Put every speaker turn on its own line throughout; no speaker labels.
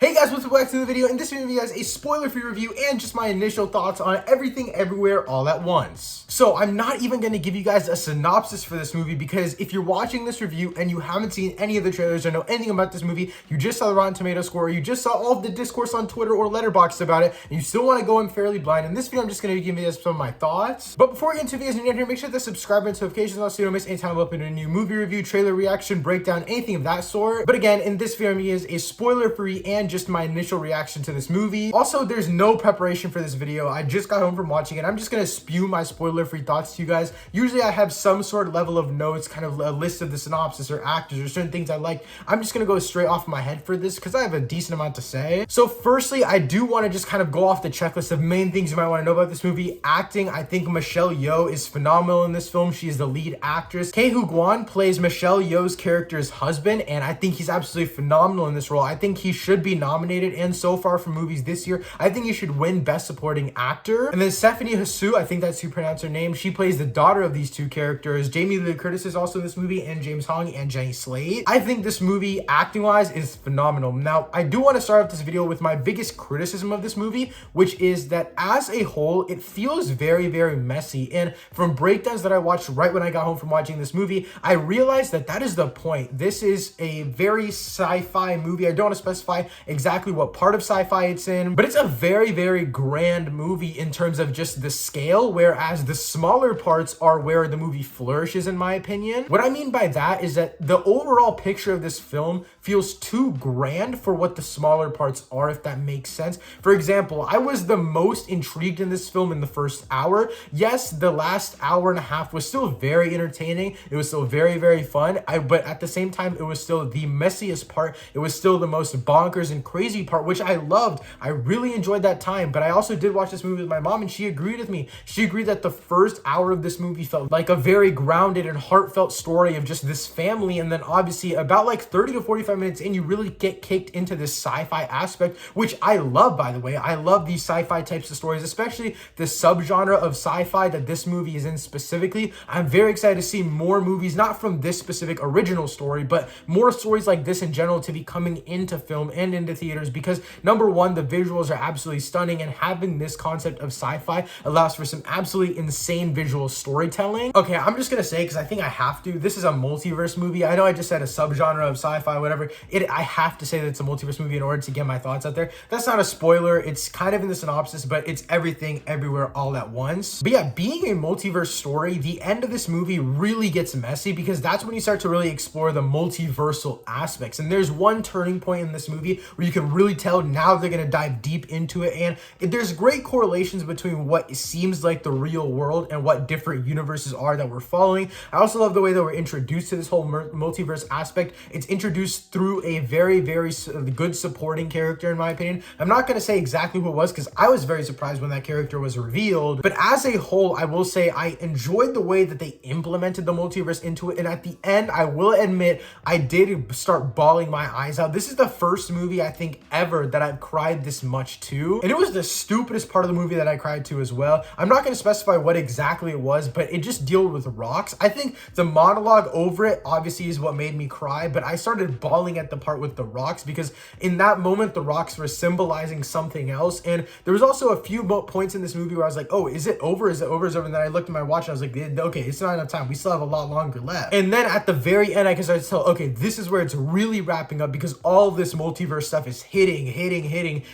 Hey guys, welcome back to the video. In this video, guys, a spoiler-free review and just my initial thoughts on Everything Everywhere All at Once. So I'm not even going to give you guys a synopsis for this movie because if you're watching this review and you haven't seen any of the trailers or know anything about this movie, you just saw the Rotten Tomatoes score, or you just saw all of the discourse on Twitter or Letterboxd about it, and you still want to go in fairly blind, in this video I'm just going to give you guys some of my thoughts. But before we get into videos and you're here, make sure to subscribe and notifications so you don't miss any time I upload a new movie review, trailer reaction, breakdown, anything of that sort. But again, in this video, I'm going to use a spoiler-free and just my initial reaction to this movie. Also, there's no preparation for this video. I just got home from watching it. I'm just gonna spew my spoiler-free thoughts to you guys. Usually I have some sort of level of notes, kind of a list of the synopsis or actors or certain things I like. I'm just gonna go straight off my head for this because I have a decent amount to say. So firstly, I do want to just kind of go off the checklist of main things you might want to know about this movie. Acting, I think Michelle Yeoh is phenomenal in this film. She is the lead actress. Ke Huy Quan plays Michelle Yeoh's character's husband, and I think he's absolutely phenomenal in this role. I think he should be nominated, and so far for movies this year, I think he should win Best Supporting Actor. And then Stephanie Hsu, I think that's who you pronounce her name. She plays the daughter of these two characters. Jamie Lee Curtis is also in this movie, and James Hong and Jenny Slate. I think this movie, acting-wise, is phenomenal. Now, I do want to start off this video with my biggest criticism of this movie, which is that as a whole, it feels very, very messy. And from breakdowns that I watched right when I got home from watching this movie, I realized that that is the point. This is a very sci-fi movie. I don't want to specify exactly what part of sci-fi it's in, but it's a very, very grand movie in terms of just the scale, whereas the smaller parts are where the movie flourishes, in my opinion. What I mean by that is that the overall picture of this film feels too grand for what the smaller parts are, if that makes sense. For example, I was the most intrigued in this film in the first hour. Yes, the last hour and a half was still very entertaining. It was still very, very fun. But at the same time, it was still the messiest part. It was still the most bonkers and crazy part, which I loved. I really enjoyed that time. But I also did watch this movie with my mom, and she agreed with me. She agreed that the first hour of this movie felt like a very grounded and heartfelt story of just this family. And then obviously about like 30 to 45 minutes in, you really get kicked into this sci-fi aspect, which I love, by the way. I love these sci-fi types of stories, especially the subgenre of sci-fi that this movie is in specifically. I'm very excited to see more movies, not from this specific original story, but more stories like this in general to be coming into film and into theaters, because number one, the visuals are absolutely stunning, and having this concept of sci-fi allows for some absolutely insane visual storytelling. Okay, I'm just gonna say, because I think I have to, this is a multiverse movie. I know I just said a subgenre of sci-fi, whatever. I have to say that it's a multiverse movie in order to get my thoughts out there. That's not a spoiler. It's kind of in the synopsis, but it's Everything Everywhere All at Once. But yeah, being a multiverse story, the end of this movie really gets messy, because that's when you start to really explore the multiversal aspects. And there's one turning point in this movie where you can really tell now they're gonna dive deep into it, and there's great correlations between what seems like the real world and what different universes are that we're following. I also love the way that we're introduced to this whole multiverse aspect. It's introduced through a very, very good supporting character, in my opinion. I'm not going to say exactly who it was, because I was very surprised when that character was revealed, but as a whole, I will say I enjoyed the way that they implemented the multiverse into it, and at the end, I will admit, I did start bawling my eyes out. This is the first movie, I think, ever that I've cried this much to, and it was the stupidest part of the movie that I cried to as well. I'm not going to specify what exactly it was, but it just dealt with rocks. I think the monologue over it obviously is what made me cry, but I started bawling at the part with the rocks, because in that moment the rocks were symbolizing something else. And there was also a few points in this movie where I was like, oh, is it over? Is it over? Is it over? And then I looked at my watch and I was like, okay, it's not enough time. We still have a lot longer left. And then at the very end, I can start to tell, okay, this is where it's really wrapping up, because all of this multiverse stuff is hitting,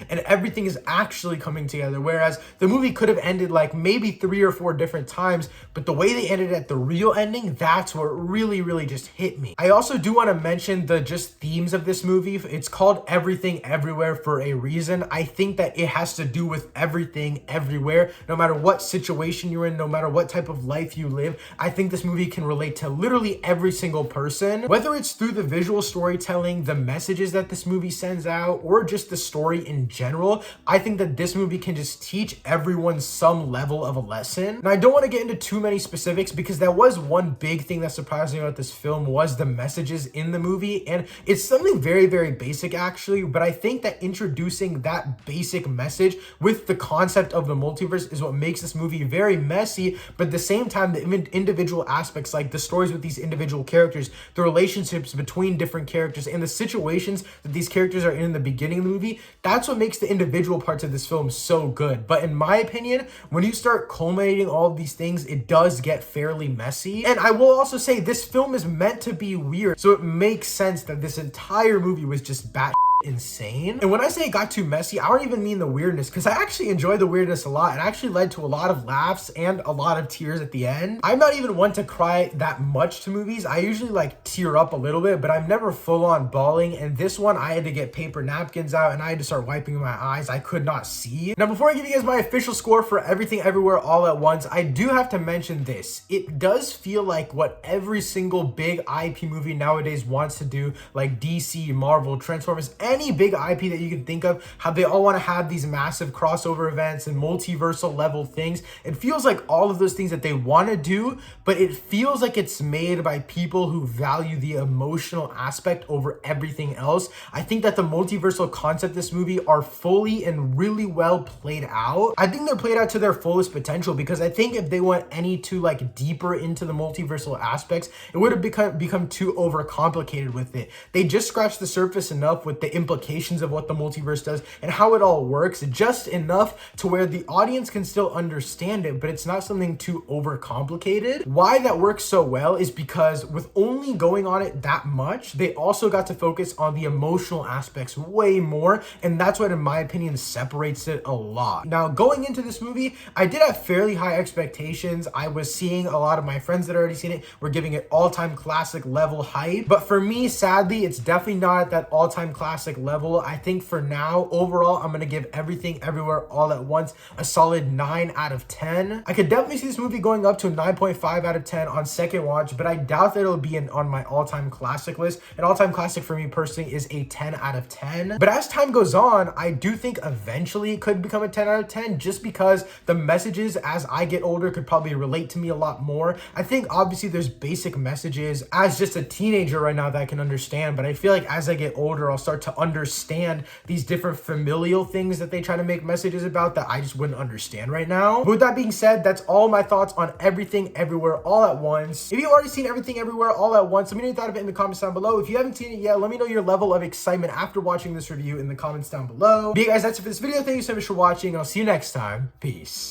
and everything is actually coming together. Whereas the movie could have ended like maybe 3 or 4 different times, but the way they ended at the real ending, that's what really, really just hit me. I also do want to mention the just themes of this movie. It's called Everything Everywhere for a reason. I think that it has to do with everything everywhere, no matter what situation you're in, no matter what type of life you live. I think this movie can relate to literally every single person, whether it's through the visual storytelling, the messages that this movie sends out, or just the story in general. I think that this movie can just teach everyone some level of a lesson. And I don't want to get into too many specifics, because that was one big thing that surprised me about this film, was the messages in the movie. And it's something very, very basic actually, but I think that introducing that basic message with the concept of the multiverse is what makes this movie very messy, but at the same time, the individual aspects, like the stories with these individual characters, the relationships between different characters, and the situations that these characters are are in the beginning of the movie, that's what makes the individual parts of this film so good. But in my opinion, when you start culminating all of these things, it does get fairly messy. And I will also say this film is meant to be weird, so it makes sense that this entire movie was just bat insane. And when I say it got too messy, I don't even mean the weirdness, because I actually enjoy the weirdness a lot. It actually led to a lot of laughs and a lot of tears at the end. I'm not even one to cry that much to movies. I usually like tear up a little bit, but I'm never full on bawling. And this one, I had to get paper napkins out and I had to start wiping my eyes. I could not see. Now, before I give you guys my official score for Everything Everywhere All at Once, I do have to mention this. It does feel like what every single big IP movie nowadays wants to do, like DC, Marvel, Transformers, any big IP that you can think of, how they all want to have these massive crossover events and multiversal level things. It feels like all of those things that they want to do, but it feels like it's made by people who value the emotional aspect over everything else. I think that the multiversal concept of this movie are fully and really well played out. I think they're played out to their fullest potential, because I think if they went any too like deeper into the multiversal aspects, it would have become too overcomplicated with it. They just scratched the surface enough with the implications of what the multiverse does and how it all works, just enough to where the audience can still understand it, but it's not something too overcomplicated. Why that works so well is because with only going on it that much, they also got to focus on the emotional aspects way more, and that's what in my opinion separates it a lot. Now, going into this movie, I did have fairly high expectations. I was seeing a lot of my friends that already seen it were giving it all-time classic level hype, but for me, sadly, it's definitely not at that all-time classic level. I think for now, overall, I'm gonna give Everything Everywhere All at Once a solid 9 out of 10. I could definitely see this movie going up to a 9.5 out of 10 on second watch, but I doubt that it'll be on my all-time classic list. An all-time classic for me personally is a 10 out of 10. But as time goes on, I do think eventually it could become a 10 out of 10, just because the messages as I get older could probably relate to me a lot more. I think obviously there's basic messages as just a teenager right now that I can understand, but I feel like as I get older, I'll start to understand these different familial things that they try to make messages about that I just wouldn't understand right now. But with that being said, that's all my thoughts on Everything Everywhere All at Once. If you've already seen Everything Everywhere All at Once, let me know your thought of it in the comments down below. If you haven't seen it yet, let me know your level of excitement after watching this review in the comments down below. But yeah, guys, that's it for this video. Thank you so much for watching. I'll see you next time. Peace.